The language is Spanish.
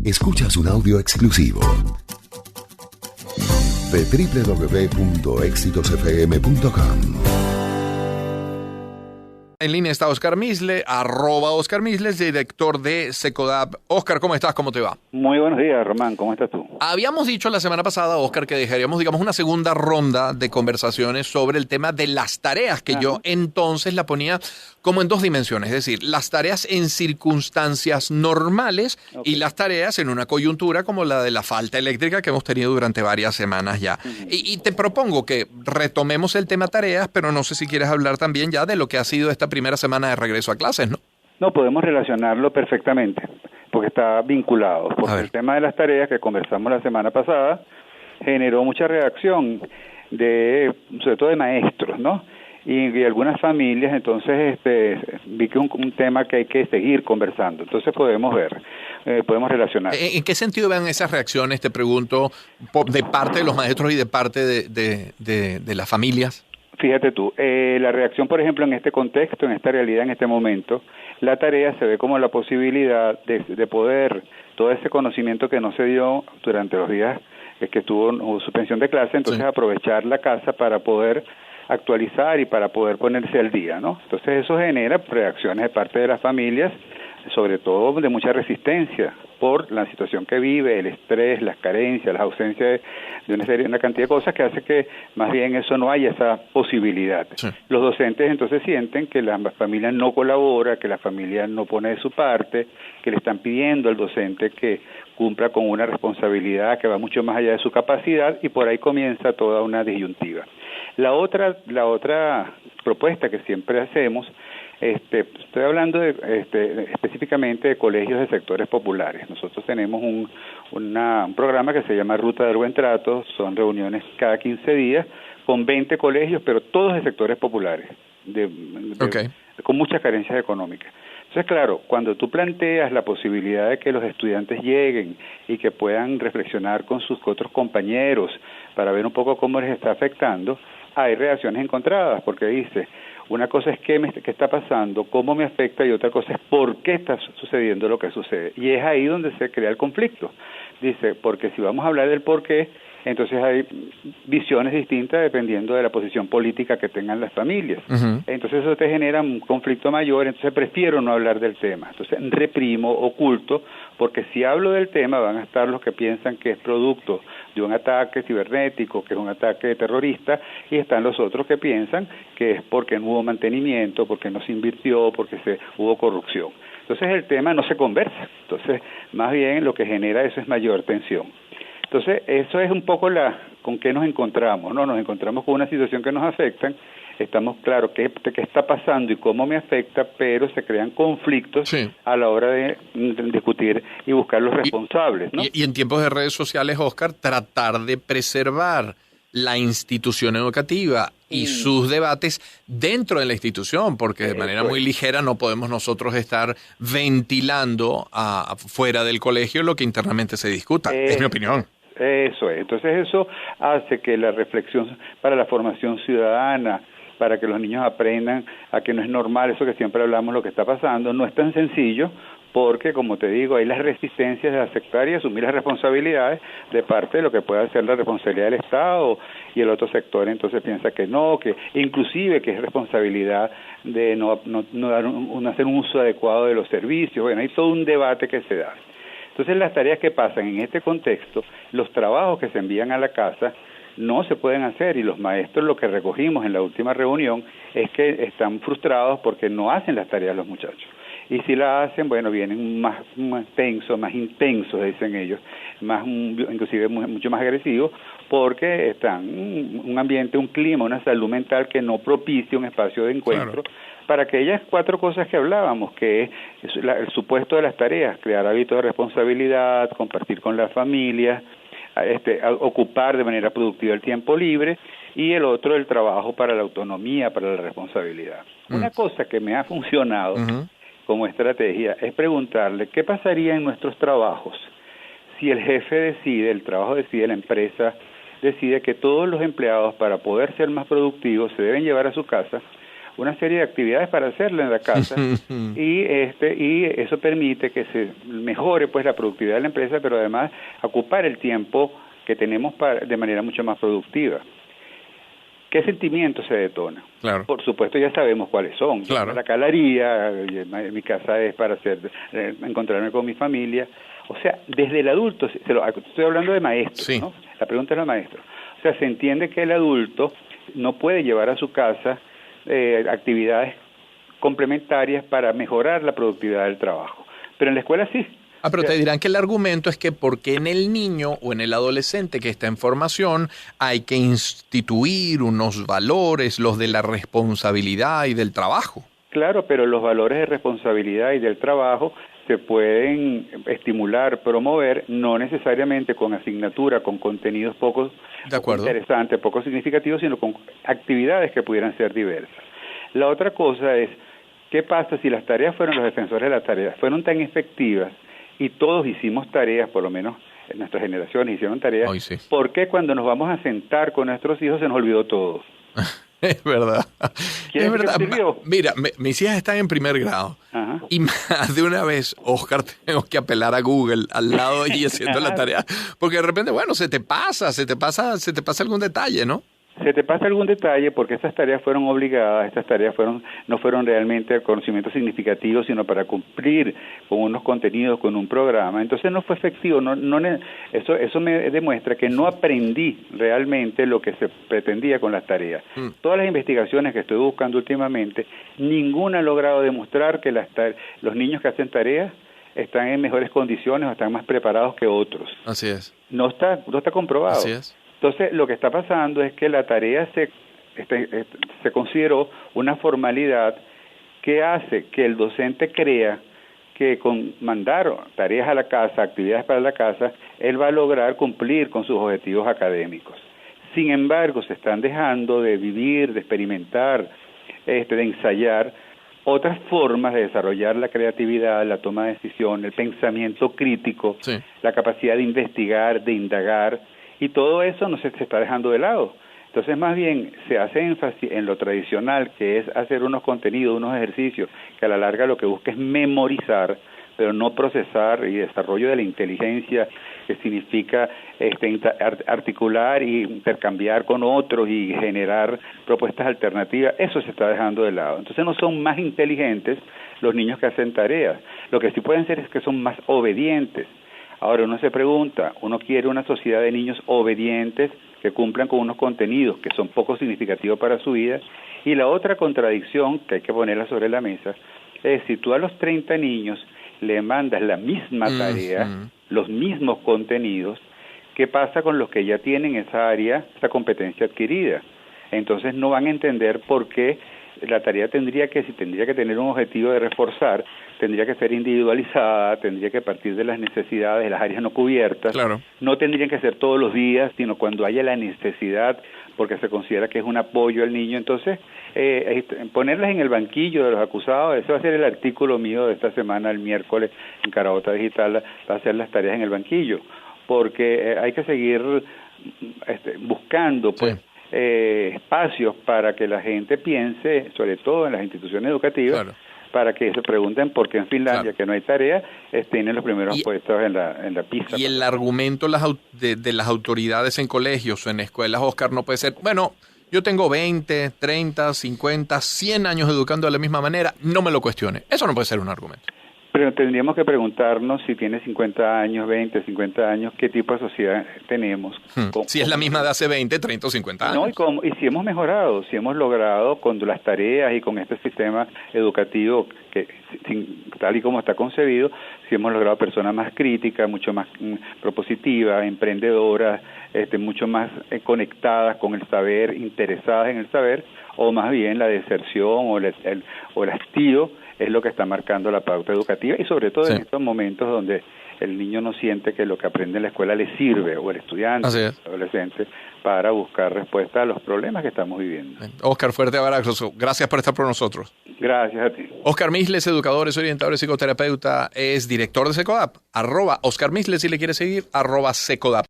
Escuchas un audio exclusivo de www.exitosfm.com. En línea está Oscar Misle, @Oscar Misle, director de Secodap. Oscar, ¿cómo estás? ¿Cómo te va? Muy buenos días, Román. ¿Cómo estás tú? Habíamos dicho la semana pasada, Oscar, que dejaríamos, una segunda ronda de conversaciones sobre el tema de las tareas, que yo entonces la ponía como en dos dimensiones, es decir, las tareas en circunstancias normales y las tareas en una coyuntura como la de la falta eléctrica que hemos tenido durante varias semanas ya. Y te propongo que retomemos el tema tareas, pero no sé si quieres hablar también ya de lo que ha sido esta primera semana de regreso a clases, ¿no? No, podemos relacionarlo perfectamente, porque está vinculado. Porque el tema de las tareas que conversamos la semana pasada generó mucha reacción, sobre todo de maestros, ¿no? Y algunas familias, entonces vi que un tema que hay que seguir conversando. Entonces podemos podemos relacionar. ¿En qué sentido vean esas reacciones, te pregunto, de parte de los maestros y de parte de las familias? Fíjate tú, la reacción, por ejemplo, en este contexto, en esta realidad, en este momento, la tarea se ve como la posibilidad de poder, todo ese conocimiento que no se dio durante los días que hubo suspensión de clase, entonces aprovechar la casa para poder actualizar y para poder ponerse al día, ¿no? Entonces eso genera reacciones de parte de las familias, sobre todo de mucha resistencia por la situación que vive, el estrés, las carencias, las ausencias de una cantidad de cosas que hace que más bien eso no haya esa posibilidad. Sí. Los docentes entonces sienten que la familia no colabora, que la familia no pone de su parte, que le están pidiendo al docente que cumpla con una responsabilidad que va mucho más allá de su capacidad y por ahí comienza toda una disyuntiva. La otra propuesta que siempre hacemos, estoy hablando específicamente de colegios de sectores populares. Nosotros tenemos un programa que se llama Ruta del Buen Trato, son reuniones cada 15 días con 20 colegios, pero todos de sectores populares, con muchas carencias económicas. Entonces, claro, cuando tú planteas la posibilidad de que los estudiantes lleguen y que puedan reflexionar con sus otros compañeros para ver un poco cómo les está afectando, hay reacciones encontradas, porque dice, una cosa es qué está pasando, cómo me afecta, y otra cosa es por qué está sucediendo lo que sucede. Y es ahí donde se crea el conflicto. Dice, porque si vamos a hablar del por qué, entonces hay visiones distintas dependiendo de la posición política que tengan las familias. Entonces eso te genera un conflicto mayor, entonces prefiero no hablar del tema. Entonces reprimo, oculto, porque si hablo del tema van a estar los que piensan que es producto de un ataque cibernético, que es un ataque terrorista, y están los otros que piensan que es porque no hubo mantenimiento, porque no se invirtió, porque hubo corrupción. Entonces el tema no se conversa. Entonces más bien lo que genera eso es mayor tensión. Entonces, eso es un poco con qué nos encontramos, ¿no? Nos encontramos con una situación que nos afecta, estamos claros qué está pasando y cómo me afecta, pero se crean conflictos a la hora de discutir y buscar los responsables, ¿no? Y en tiempos de redes sociales, Oscar, tratar de preservar la institución educativa y sus debates dentro de la institución, porque de manera muy ligera no podemos nosotros estar ventilando fuera del colegio lo que internamente se discuta, es mi opinión. Eso es. Entonces eso hace que la reflexión para la formación ciudadana, para que los niños aprendan a que no es normal eso que siempre hablamos, lo que está pasando, no es tan sencillo, porque, como te digo, hay las resistencias de aceptar y asumir las responsabilidades de parte de lo que pueda ser la responsabilidad del Estado, y el otro sector entonces piensa que no, que inclusive que es responsabilidad de no hacer un uso adecuado de los servicios. Bueno, hay todo un debate que se da. Entonces las tareas que pasan en este contexto, los trabajos que se envían a la casa no se pueden hacer, y los maestros, lo que recogimos en la última reunión es que están frustrados porque no hacen las tareas los muchachos. Y si la hacen, bueno, vienen más tensos, más intensos, dicen ellos, inclusive mucho más agresivos, porque están un ambiente, un clima, una salud mental que no propicia un espacio de encuentro. Claro. Para aquellas 4 cosas que hablábamos, que es el supuesto de las tareas, crear hábitos de responsabilidad, compartir con la familia, ocupar de manera productiva el tiempo libre, y el otro, el trabajo para la autonomía, para la responsabilidad. Una cosa que me ha funcionado como estrategia es preguntarle qué pasaría en nuestros trabajos si el jefe decide, el trabajo decide, la empresa decide que todos los empleados, para poder ser más productivos, se deben llevar a su casa una serie de actividades para hacerlo en la casa y eso permite que se mejore pues la productividad de la empresa, pero además ocupar el tiempo que tenemos de manera mucho más productiva. ¿Qué sentimiento se detona? Claro. Por supuesto ya sabemos cuáles son. Claro. La calaría, mi casa es para encontrarme con mi familia. O sea, desde el adulto, estoy hablando de maestros, sí. ¿no? La pregunta es del maestro. O sea, se entiende que el adulto no puede llevar a su casa actividades complementarias para mejorar la productividad del trabajo. Pero en la escuela sí. Pero te dirán que el argumento es que porque en el niño o en el adolescente que está en formación hay que instituir unos valores, los de la responsabilidad y del trabajo. Claro, pero los valores de responsabilidad y del trabajo se pueden estimular, promover, no necesariamente con asignatura, con contenidos poco interesantes, poco significativos, sino con actividades que pudieran ser diversas. La otra cosa es, ¿qué pasa si las tareas los defensores de las tareas fueron tan efectivas y todos hicimos tareas, por lo menos en nuestras generaciones hicieron tareas? Hoy sí. ¿Por qué cuando nos vamos a sentar con nuestros hijos se nos olvidó todo? Es verdad. Es verdad. Mira, mis hijas están en primer grado. Ajá. Y más de una vez, Oscar, tengo que apelar a Google al lado y haciendo la tarea. Porque de repente, bueno, se te pasa algún detalle, ¿no? Se te pasa algún detalle porque estas tareas fueron obligadas, estas tareas no fueron realmente conocimientos significativos, sino para cumplir con unos contenidos, con un programa. Entonces no fue efectivo, eso me demuestra que no aprendí realmente lo que se pretendía con las tareas. Todas las investigaciones que estoy buscando últimamente, ninguna ha logrado demostrar que los niños que hacen tareas están en mejores condiciones o están más preparados que otros. Así es. No está comprobado. Así es. Entonces, lo que está pasando es que la tarea se consideró una formalidad que hace que el docente crea que con mandar tareas a la casa, actividades para la casa, él va a lograr cumplir con sus objetivos académicos. Sin embargo, se están dejando de vivir, de experimentar, de ensayar otras formas de desarrollar la creatividad, la toma de decisión, el pensamiento crítico, sí, la capacidad de investigar, de indagar, y todo eso no se está dejando de lado. Entonces, más bien, se hace énfasis en lo tradicional, que es hacer unos contenidos, unos ejercicios, que a la larga lo que busca es memorizar, pero no procesar, y desarrollo de la inteligencia, que significa articular y intercambiar con otros y generar propuestas alternativas. Eso se está dejando de lado. Entonces, no son más inteligentes los niños que hacen tareas. Lo que sí pueden ser es que son más obedientes. Ahora uno se pregunta, uno quiere una sociedad de niños obedientes que cumplan con unos contenidos que son poco significativos para su vida, y la otra contradicción que hay que ponerla sobre la mesa es si tú a los 30 niños le mandas la misma tarea, los mismos contenidos, ¿qué pasa con los que ya tienen esa área, esa competencia adquirida? Entonces no van a entender por qué la tarea tendría que tener un objetivo de reforzar, tendría que ser individualizada, tendría que partir de las necesidades de las áreas no cubiertas. Claro. No tendrían que ser todos los días, sino cuando haya la necesidad, porque se considera que es un apoyo al niño. Entonces, ponerlas en el banquillo de los acusados, ese va a ser el artículo mío de esta semana, el miércoles, en Carabota Digital, va a hacer las tareas en el banquillo, porque hay que seguir buscando, pues, sí, espacios para que la gente piense, sobre todo en las instituciones educativas, claro, para que se pregunten por qué en Finlandia, claro, que no hay tarea, tienen los primeros puestos en la PISA. Y el argumento de las autoridades en colegios o en escuelas, Oscar, no puede ser, bueno, yo tengo 20, 30, 50, 100 años educando de la misma manera, no me lo cuestione. Eso no puede ser un argumento. Pero tendríamos que preguntarnos si tiene 50 años, 20, 50 años, qué tipo de sociedad tenemos. Si es la misma de hace 20, 30 o 50 años. No, y si hemos mejorado, si hemos logrado con las tareas y con este sistema educativo que tal y como está concebido, si hemos logrado personas más críticas, mucho más propositivas, emprendedoras, mucho más conectadas con el saber, interesadas en el saber, o más bien la deserción o el hastío es lo que está marcando la pauta educativa, y sobre todo, sí, en estos momentos donde el niño no siente que lo que aprende en la escuela le sirve, o el estudiante, el adolescente, para buscar respuesta a los problemas que estamos viviendo. Oscar, fuerte abrazo. Gracias por estar por nosotros. Gracias a ti. Oscar Misles, educador, es orientador y psicoterapeuta, es director de Secodap. @Oscar Misles, si le quiere seguir, @Secodap.